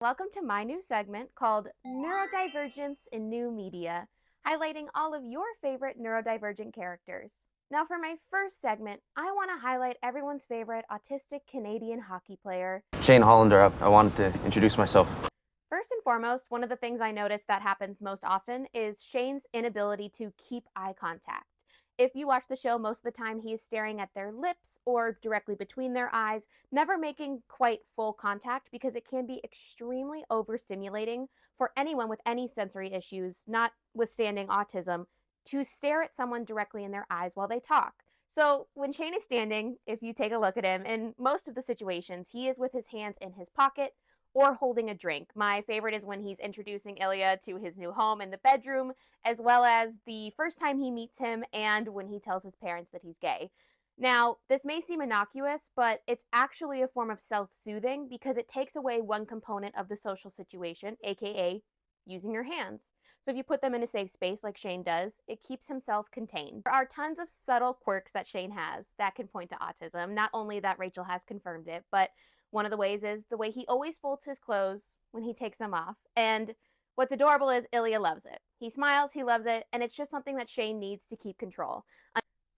Welcome to my new segment called Neurodivergence in New Media, highlighting all of your favorite neurodivergent characters. Now, for my first segment, I want to highlight everyone's favorite autistic Canadian hockey player. Shane Hollander, I wanted to introduce myself. First and foremost, one of the things I notice that happens most often is Shane's inability to keep eye contact. If you watch the show, most of the time he is staring at their lips or directly between their eyes, never making quite full contact because it can be extremely overstimulating for anyone with any sensory issues, notwithstanding autism, to stare at someone directly in their eyes while they talk. So when Shane is standing, if you take a look at him, in most of the situations, he is with his hands in his pocket or holding a drink. My favorite is when he's introducing Ilya to his new home in the bedroom, as well as the first time he meets him and when he tells his parents that he's gay. Now, this may seem innocuous, but it's actually a form of self soothing because it takes away one component of the social situation, aka using your hands. So if you put them in a safe space like Shane does, it keeps himself contained. There are tons of subtle quirks that Shane has that can point to autism. Not only that Rachel has confirmed it, but one of the ways is the way he always folds his clothes when he takes them off. And what's adorable is Ilya loves it. He smiles, he loves it, and it's just something that Shane needs to keep control.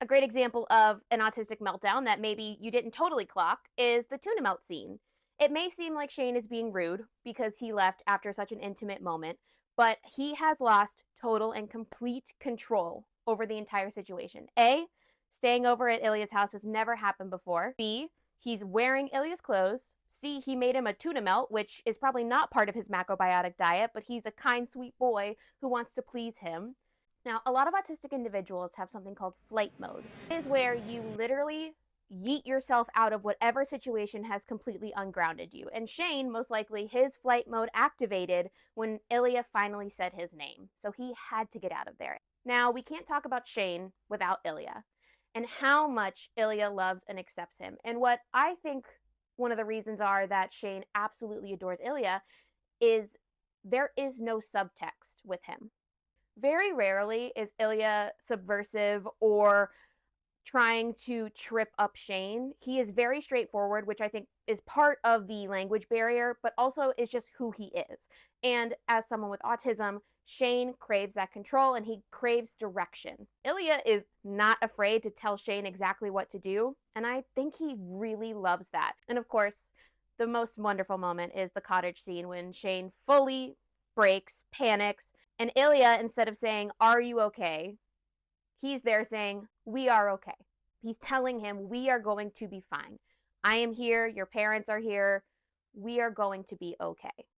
A great example of an autistic meltdown that maybe you didn't totally clock is the tuna melt scene. It may seem like Shane is being rude because he left after such an intimate moment, but he has lost total and complete control over the entire situation. A, staying over at Ilya's house has never happened before. B, he's wearing Ilya's clothes. C, he made him a tuna melt, which is probably not part of his macrobiotic diet, but he's a kind, sweet boy who wants to please him. Now, a lot of autistic individuals have something called flight mode. It is where you literally yeet yourself out of whatever situation has completely ungrounded you. And Shane, most likely, his flight mode activated when Ilya finally said his name. So he had to get out of there. Now, we can't talk about Shane without Ilya and how much Ilya loves and accepts him. And what I think one of the reasons are that Shane absolutely adores Ilya is there is no subtext with him. Very rarely is Ilya subversive or trying to trip up Shane. He is very straightforward, which I think is part of the language barrier, but also is just who he is. And as someone with autism, Shane craves that control and he craves direction. Ilya is not afraid to tell Shane exactly what to do, and I think he really loves that. And of course, the most wonderful moment is the cottage scene when Shane fully breaks, panics, and Ilya, instead of saying, "Are you okay?" he's there saying, "We are okay." He's telling him, "We are going to be fine. I am here. Your parents are here. We are going to be okay."